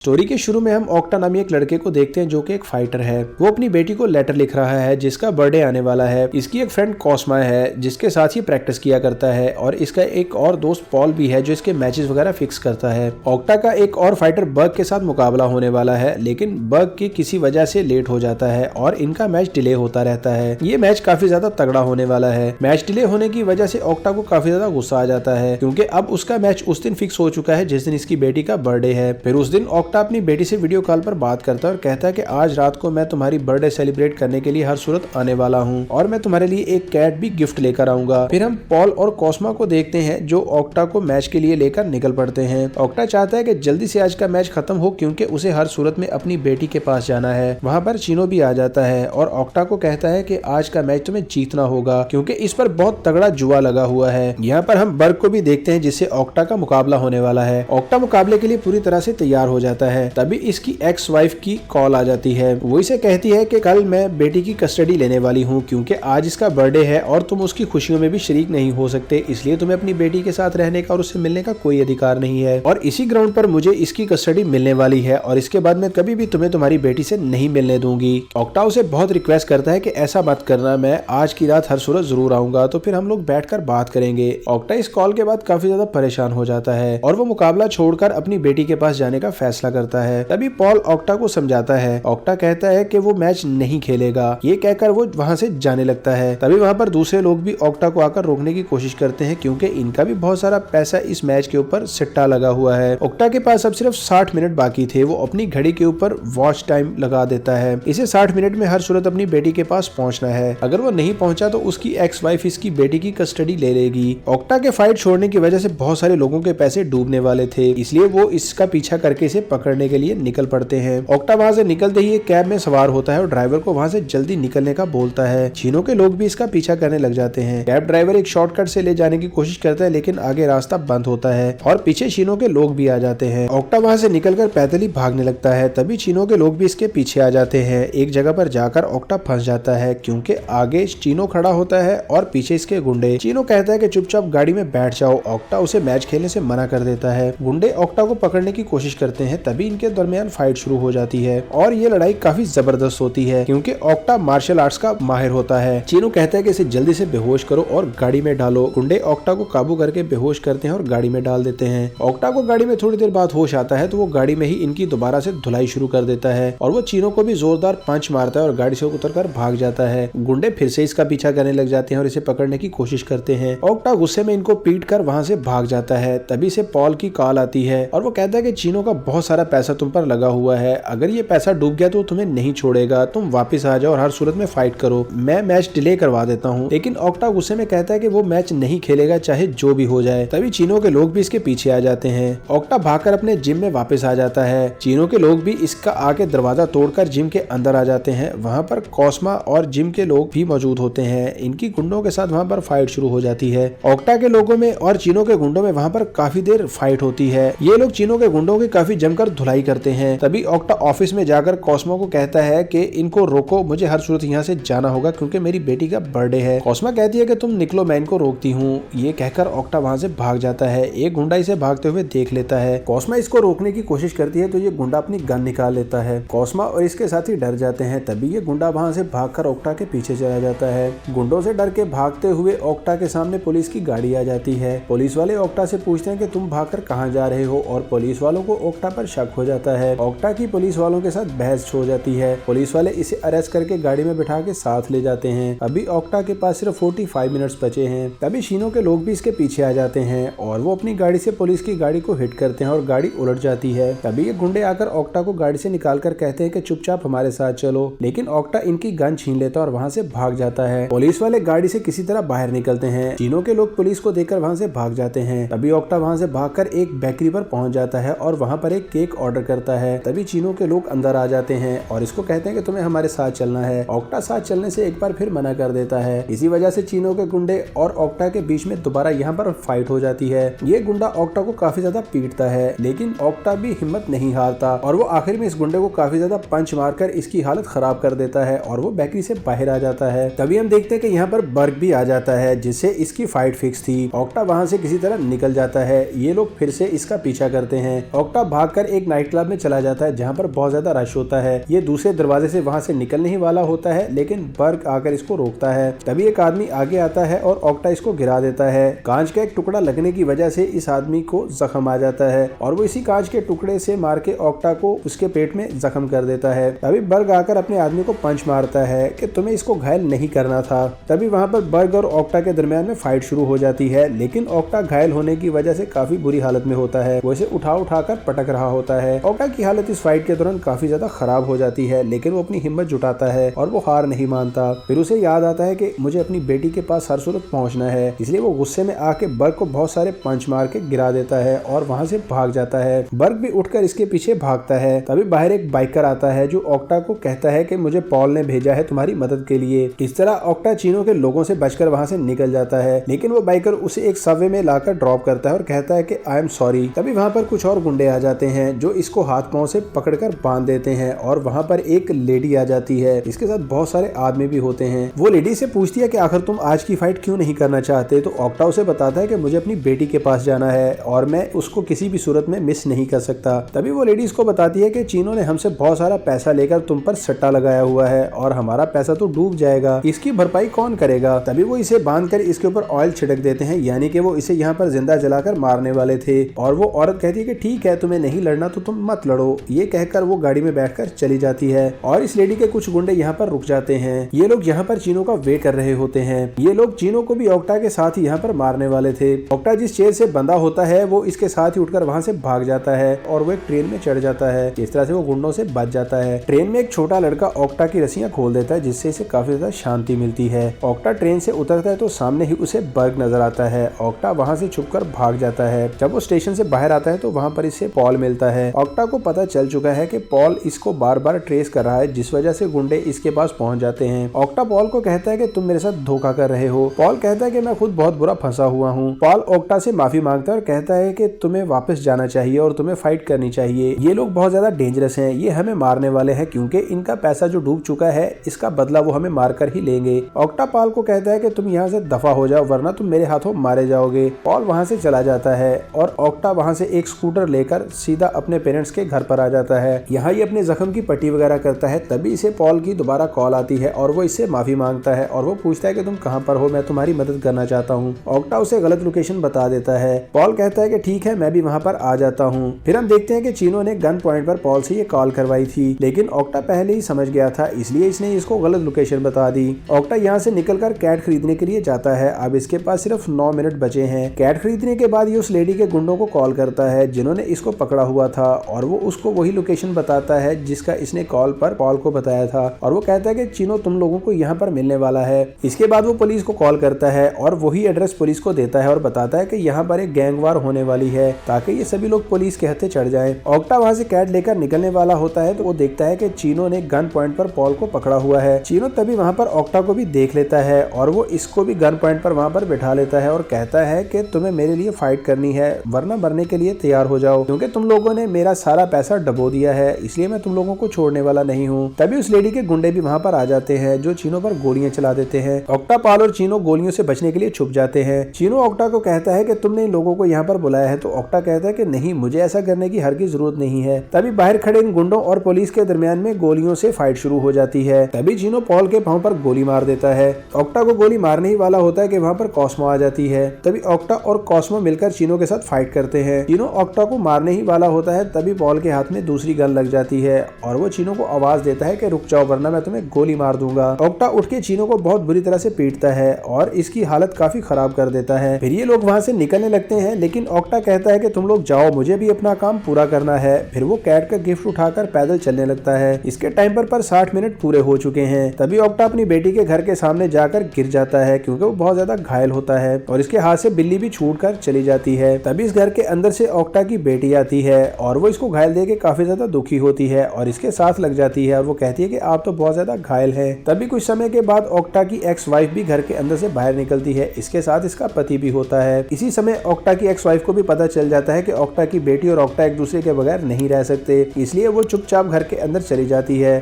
Story के शुरू में हम ऑक्टा नामी एक लड़के को देखते हैं जो कि एक फाइटर है। वो अपनी बेटी को लेटर लिख रहा है जिसका बर्थडे आने वाला है। इसकी एक फ्रेंड कॉस्मा है जिसके साथ ही प्रैक्टिस किया करता है और इसका एक और दोस्त पॉल भी है जो इसके मैचेस वगैरह फिक्स करता है। ऑक्टा का एक और फाइटर बग के साथ मुकाबला होने वाला है, लेकिन बग की किसी वजह से लेट हो जाता है और इनका मैच डिले होता रहता है। ये मैच काफी ज्यादा तगड़ा होने वाला है। मैच डिले होने की वजह से ऑक्टा को काफी ज्यादा गुस्सा आ जाता है क्योंकि अब उसका मैच उस दिन फिक्स हो चुका है जिस दिन इसकी बेटी का बर्थडे है। फिर उस दिन ऑक्टा अपनी बेटी से वीडियो कॉल पर बात करता है और कहता है कि आज रात को मैं तुम्हारी बर्थडे सेलिब्रेट करने के लिए हर सूरत आने वाला हूँ और मैं तुम्हारे लिए एक कैट भी गिफ्ट लेकर आऊंगा। फिर हम पॉल और कॉस्मा को देखते हैं जो ऑक्टा को मैच के लिए लेकर निकल पड़ते हैं। ऑक्टा चाहता है कि जल्दी से आज का मैच खत्म हो क्योंकि उसे हर सूरत में अपनी बेटी के पास जाना है। वहाँ पर चीनो भी आ जाता है और ऑक्टा को कहता है कि आज का मैच तुम्हें जीतना होगा क्योंकि इस पर बहुत तगड़ा जुआ लगा हुआ है। यहाँ पर हम बर्ग को भी देखते हैं जिससे ऑक्टा का मुकाबला होने वाला है। ऑक्टा मुकाबले के लिए पूरी तरह से तैयार हो जाता है, तभी इसकी एक्स वाइफ की कॉल आ जाती है। वो इसे कहती है कि कल मैं बेटी की कस्टडी लेने वाली हूँ क्योंकि आज इसका बर्थडे है और तुम उसकी खुशियों में भी शरीक नहीं हो सकते, इसलिए तुम्हें अपनी बेटी के साथ रहने का और उससे मिलने का कोई अधिकार नहीं है और इसी ग्राउंड पर मुझे इसकी कस्टडी मिलने वाली है और इसके बाद मैं कभी भी तुम्हें तुम्हारी बेटी से नहीं मिलने दूंगी। ऑक्टा उसे बहुत रिक्वेस्ट करता है कि ऐसा मत करना, मैं आज की रात हर सूरत जरूर आऊंगा, तो फिर हम लोग बैठकर बात करेंगे। ऑक्टा इस कॉल के बाद काफी ज्यादा परेशान हो जाता है और वो मुकाबला छोड़कर अपनी बेटी के पास जाने का फैसला करता है। तभी पॉल ऑक्टा को समझाता है। ऑक्टा कहता है कि वो मैच नहीं खेलेगा। ये कहकर वो वहाँ से जाने लगता है। तभी वहाँ पर दूसरे लोग भी ऑक्टा को आकर रोकने की कोशिश करते हैं क्योंकि इनका भी बहुत सारा पैसा इस मैच के ऊपर सिट्टा लगा हुआ है। ऑक्टा के पास अब सिर्फ 60 मिनट बाकी थे। वो अपनी घड़ी के ऊपर वॉच टाइम लगा देता है। इसे 60 मिनट में हर सूरत अपनी बेटी के पास पहुंचना है। अगर वो नहीं पहुंचा तो उसकी एक्स वाइफ इसकी बेटी की कस्टडी ले लेगी। ऑक्टा के फाइट छोड़ने की वजह से बहुत सारे लोगों के पैसे डूबने वाले थे, इसलिए वो इसका पीछा करके इसे पकड़ने के लिए निकल पड़ते हैं। ऑक्टा वहाँ से निकलते ही एक कैब में सवार होता है और ड्राइवर को वहाँ से जल्दी निकलने का बोलता है। चीनो के लोग भी इसका पीछा करने लग जाते हैं। कैब ड्राइवर एक शॉर्टकट से ले जाने की कोशिश करता है लेकिन आगे रास्ता बंद होता है और पीछे चीनो के लोग भी आ जाते हैं। ऑक्टा वहाँ से निकलकर पैदल ही भागने लगता है, तभी चीनो के लोग भी इसके पीछे आ जाते हैं। एक जगह पर जाकर ऑक्टा फंस जाता है क्योंकि आगे चीनो खड़ा होता है और पीछे इसके गुंडे। चीनो कहता है कि चुपचाप गाड़ी में बैठ जाओ। ऑक्टा उसे मैच खेलने से मना कर देता है। गुंडे ऑक्टा को पकड़ने की कोशिश करते हैं, तभी इनके दरमियान फाइट शुरू हो जाती है और ये लड़ाई काफी जबरदस्त होती है क्योंकि ऑक्टा मार्शल आर्ट्स का माहिर होता है। चीनो कहता है कि इसे जल्दी से बेहोश करो और गाड़ी में डालो। गुंडे ऑक्टा को काबू करके बेहोश करते हैं और गाड़ी में डाल देते हैं। ऑक्टा को गाड़ी में थोड़ी देर बाद होश आता है तो वो गाड़ी में ही इनकी दोबारा से धुलाई शुरू कर देता है और वो चीनो को भी जोरदार पंच मारता है और गाड़ी से उतरकर भाग जाता है। गुंडे फिर से इसका पीछा करने लग जाते हैं और इसे पकड़ने की कोशिश करते हैं। ऑक्टा गुस्से में इनको पीट कर वहाँ से भाग जाता है। तभी से पॉल की कॉल आती है और वो कहता है कि चीनो का बहुत सारा पैसा तुम पर लगा हुआ है, अगर ये पैसा डूब गया तो तुम्हें नहीं छोड़ेगा, तुम वापस आ जाओ और हर सूरत में फाइट करो, मैं मैच डिले करवा देता हूँ। लेकिन ऑक्टा गुस्से में कहता है कि वो मैच नहीं खेलेगा चाहे जो भी हो जाए। तभी चीनो के लोग भी इसके पीछे आ जाते हैं। ऑक्टा भागकर अपने जिम में वापस आ जाता है। चीनो के लोग भी इसका आके दरवाजा तोड़कर जिम के अंदर आ जाते हैं। वहाँ पर कॉस्मा और जिम के लोग भी मौजूद होते हैं। इनकी गुंडों के साथ वहाँ पर फाइट शुरू हो जाती है। ऑक्टा के लोगों में और चीनो के गुंडों में वहाँ पर काफी देर फाइट होती है। ये लोग चीनो के गुंडों की काफी जमकर धुलाई करते हैं। तभी ऑक्टा ऑफिस में जाकर कॉस्मा को कहता है कि इनको रोको, मुझे हर सूरत यहाँ से जाना होगा क्योंकि मेरी बेटी का बर्थडे है। कॉस्मा कहती है कि तुम निकलो, मैं इनको रोकती हूँ। ये कहकर ऑक्टा वहाँ से भाग जाता है। एक गुंडा इसे भागते हुए देख लेता है। कॉस्मा इसको रोकने की कोशिश करती है तो ये गुंडा अपनी गन निकाल लेता है। कॉस्मा और इसके साथी डर जाते हैं। तभी ये गुंडा वहाँ से भागकर ऑक्टा के पीछे चला जाता है। गुंडों से डर के भागते हुए ऑक्टा के सामने पुलिस की गाड़ी आ जाती है। पुलिस वाले ऑक्टा से पूछते हैं कि तुम भागकर कहाँ जा रहे हो और पुलिस वालों को ऑक्टा पर शक हो जाता है। ऑक्टा की पुलिस वालों के साथ बहस हो जाती है। पुलिस वाले इसे अरेस्ट करके गाड़ी में बिठा के साथ ले जाते हैं। अभी ऑक्टा के पास सिर्फ 45 मिनट्स बचे हैं। तभी चीनो के लोग भी इसके पीछे आ जाते हैं और वो अपनी गाड़ी से पुलिस की गाड़ी को हिट करते हैं और गाड़ी उलट जाती है। तभी ये गुंडे आकर ऑक्टा को गाड़ी से निकालकर कहते हैं कि चुपचाप हमारे साथ चलो, लेकिन ऑक्टा इनकी गन छीन लेता है और वहाँ से भाग जाता है। पुलिस वाले गाड़ी से किसी तरह बाहर निकलते हैं। चीनो के लोग पुलिस को देखकर वहाँ से भाग जाते हैं। तभी ऑक्टा वहाँ से भागकर एक बेकरी पर पहुंच जाता है और वहाँ पर एक केक ऑर्डर करता है। तभी चीनो के लोग अंदर आ जाते हैं और इसको कहते हैं कि तुम्हें हमारे साथ चलना है। ऑक्टा साथ चलने से एक बार फिर मना कर देता है। इसी वजह से चीनो के गुंडे और ऑक्टा के बीच में दोबारा यहाँ पर फाइट हो जाती है। ये गुंडा ऑक्टा को काफी ज्यादा पीटता है लेकिन ऑक्टा भी हिम्मत नहीं हारता और वो आखिर में इस गुंडे को काफी ज्यादा पंच मारकर इसकी हालत खराब कर देता है और वो बेकरी से बाहर आ जाता है। तभी हम देखते हैं कि यहाँ पर बर्ग भी आ जाता है जिससे इसकी फाइट फिक्स थी। ऑक्टा वहाँ से किसी तरह निकल जाता है। ये लोग फिर से इसका पीछा करते हैं। ऑक्टा भागकर एक नाइट क्लब में चला जाता है जहाँ पर बहुत ज्यादा रश होता है। ये दूसरे दरवाजे से वहाँ से निकलने ही वाला होता है, लेकिन बर्ग आकर इसको रोकता है। तभी एक आदमी आगे आता है और ऑक्टा इसको गिरा देता है। कांच का एक टुकड़ा लगने की वजह से इस आदमी को जख्म आ जाता है और वो इसी कांच के टुकड़े से मार के ऑक्टा को उसके पेट में जख्म कर देता है। तभी बर्ग आकर अपने आदमी को पंच मारता है कि तुम्हें इसको घायल नहीं करना था। तभी वहाँ पर बर्ग और ऑक्टा के दरमियान में फाइट शुरू हो जाती है, लेकिन ऑक्टा घायल होने की वजह से काफी बुरी हालत में होता है। वो इसे उठा कर पटक रहा होता है। ऑक्टा की हालत इस फाइट के दौरान काफी ज्यादा खराब हो जाती है, लेकिन वो अपनी हिम्मत जुटाता है और वो हार नहीं मानता। फिर उसे याद आता है कि मुझे अपनी बेटी के पास हर सूरत पहुंचना है, इसलिए वो गुस्से में आके बर्ग को बहुत सारे पंच मार के गिरा देता है और वहां से भाग जाता है। बर्ग भी उठकर इसके पीछे भागता है। तभी बाहर एक बाइकर आता है जो ऑक्टा को कहता है कि मुझे पॉल ने भेजा है तुम्हारी मदद के लिए। इस तरह ऑक्टा चीनो के लोगों से बचकर वहां से निकल जाता है, लेकिन वो बाइकर उसे एक सबवे में लाकर ड्रॉप करता है और कहता है कि आई एम सॉरी। तभी वहां पर कुछ और गुंडे आ जाते हैं जो इसको हाथ पांव से पकड़कर बांध देते हैं और वहां पर एक लेडी आ जाती है। इसके साथ बहुत सारे आदमी भी होते हैं। वो लेडी से पूछती है कि आखिर तुम आज की फाइट क्यों नहीं करना चाहते। तो ऑक्टा उसे बताता है कि मुझे अपनी बेटी के पास जाना है और मैं उसको किसी भी सूरत में मिस नहीं कर सकता। तभी वो लेडी इसको बताती है कि चीनो ने हमसे बहुत सारा पैसा लेकर तुम पर सट्टा लगाया हुआ है और हमारा पैसा तो डूब जाएगा, इसकी भरपाई कौन करेगा। तभी वो इसे बांधकर इसके ऊपर ऑयल छिड़क देते हैं, यानी कि वो इसे यहाँ पर जिंदा जलाकर मारने वाले थे। और वो औरत कहती है कि ठीक है, तुम्हें नहीं लड़ना तो तुम मत लड़ो। ये कहकर वो गाड़ी में बैठकर चली जाती है और इस लेडी के कुछ गुंडे यहाँ पर रुक जाते हैं। ये लोग यहाँ पर चीनो का वेट कर रहे होते हैं। ये लोग चीनो को भी ऑक्टा के साथ ही यहाँ पर मारने वाले थे। ऑक्टा जिस चेयर से बंधा होता है वो इसके साथ ही उठकर वहाँ से भाग जाता है और वो एक ट्रेन में चढ़ जाता है। इस तरह से वो गुंडों से बच जाता है। ट्रेन में एक छोटा लड़का ऑक्टा की रस्सियां खोल देता है, जिससे इसे काफी ज्यादा शांति मिलती है। ऑक्टा ट्रेन से उतरता है तो सामने ही उसे बर्ग नजर आता है। ऑक्टा वहाँ से छुपकर भाग जाता है। जब वो स्टेशन से बाहर आता है तो वहाँ पर इसे पॉल मिलता है। ऑक्टा को पता चल चुका है कि पॉल इसको बार बार ट्रेस कर रहा है, जिस वजह से गुंडे इसके पास पहुंच जाते हैं। ऑक्टा पॉल को कहता है कि तुम मेरे साथ धोखा कर रहे हो। पॉल कहता है कि मैं खुद बहुत बुरा फंसा हुआ हूँ। पॉल ऑक्टा से माफी मांगता है और कहता है कि तुम्हें वापस जाना चाहिए और तुम्हें फाइट करनी चाहिए। ये लोग बहुत ज्यादा डेंजरस हैं, ये हमें मारने वाले हैं क्योंकि इनका पैसा जो डूब चुका है इसका बदला वो हमें मारकर ही लेंगे। ऑक्टा पॉल को कहता है कि तुम यहाँ से दफा हो जाओ वरना तुम मेरे हाथों मारे जाओगे। पॉल वहाँ से चला जाता है और ऑक्टा वहाँ से एक स्कूटर लेकर सीधा अपने पेरेंट्स के घर पर आ जाता है। यहाँ ये अपने जख्म की पट्टी वगैरह करता है। तभी इसे पॉल की दोबारा कॉल आती है और वो इससे माफी मांगता है और वो पूछता है कि तुम कहाँ पर हो, मैं तुम्हारी मदद करना चाहता हूँ। ऑक्टा उसे गलत लोकेशन बता देता है। पॉल कहता है कि ठीक है, मैं भी वहाँ पर आ जाता हूँ। फिर हम देखते हैं कि चीनो ने गन पॉइंट पर पॉल से ये कॉल करवाई थी, लेकिन ऑक्टा पहले ही समझ गया था, इसलिए इसने इसको गलत लोकेशन बता दी। ऑक्टा यहाँ से निकलकर कैट खरीदने के लिए जाता है। अब इसके पास सिर्फ 9 मिनट बचे हैं। कैट खरीदने के बाद ये उस लेडी के गुंडों को कॉल करता है जिन्होंने इसको पकड़ा हुआ था और वो उसको वही लोकेशन बताता है जिसका इसने कॉल पर पॉल को बताया था और वो कहता है कि चीनो तुम लोगों को यहाँ पर मिलने वाला है। इसके बाद वो पुलिस को कॉल करता है और वही एड्रेस पुलिस को देता है और बताता है कि यहाँ पर एक गैंग वार होने वाली है ताकि ये सभी लोग पुलिस के हत्थे चढ़ जाएं। ऑक्टा वहाँ से कैट लेकर निकलने वाला होता है तो वो देखता है कि चीनो ने गन पॉइंट पर पॉल को पकड़ा हुआ है। चीनो तभी वहाँ पर ऑक्टा को भी देख लेता है और वो इसको भी गन पॉइंट पर वहाँ पर बैठा लेता है और कहता है कि तुम्हें मेरे लिए फाइट करनी है वरना मरने के लिए तैयार हो जाओ, क्योंकि तुम लोगों ने मेरा सारा पैसा डबो दिया है, इसलिए मैं तुम लोगों को छोड़ने वाला नहीं हूँ। तभी उस लेडी के गुंडे भी वहाँ पर आ जाते हैं जो चीनो पर गोलियां चला देते हैं। ऑक्टा पॉल और चीनो गोलियों से बचने के लिए छुप जाते हैं। चीनो ऑक्टा को कहता है कि तुमने इन लोगों को यहाँ पर बुलाया है, तो ऑक्टा कहता है कि नहीं, मुझे ऐसा करने की हरगिज जरूरत नहीं है। तभी बाहर खड़े इन गुंडों और पुलिस के दरमियान में गोलियों से फाइट शुरू हो जाती है। तभी चीनो पॉल के पांव पर गोली मार देता है। ऑक्टा को गोली मारने ही वाला होता है कि वहाँ पर कॉस्मो आ जाती है। तभी ऑक्टा और कॉस्मो मिलकर चीनो के साथ फाइट करते हैं। चीनो ऑक्टा को मारने ही वाला होता है, तभी पॉल के हाथ में दूसरी गन लग जाती है और वो चीनो को आवाज देता है कि रुक जाओ वरना मैं तुम्हें गोली मार दूंगा। ऑक्टा उठ के चीनो को बहुत बुरी तरह से पीटता है और इसकी हालत काफी खराब कर देता है। फिर ये लोग वहाँ से निकलने लगते हैं, लेकिन ऑक्टा कहता है कि तुम लोग जाओ, मुझे भी अपना काम पूरा करना है। फिर वो कैट का गिफ्ट उठाकर पैदल चलने लगता है। इसके टाइम पर 60 मिनट पूरे हो चुके हैं। तभी ऑक्टा अपनी बेटी के घर के सामने जाकर गिर जाता है क्योंकि वो बहुत ज्यादा घायल होता है और इसके हाथ से बिल्ली भी छूटकर चली जाती है। तभी इस घर के अंदर से ऑक्टा की बेटी आती है और वो इसको घायल देख के काफी ज्यादा दुखी होती है और इसके साथ लग जाती है और वो कहती है कि आप तो बहुत ज्यादा घायल हैं। तभी कुछ समय के बाद ऑक्टा की एक्स वाइफ भी घर के अंदर से बाहर निकलती है। इसके साथ इसका पति भी होता है। इसी समय ऑक्टा की एक्स वाइफ को भी पता चल जाता है कि ऑक्टा की बेटी और ऑक्टा एक दूसरे के बगैर नहीं रह सकते, इसलिए वो चुपचाप घर के अंदर चली जाती है।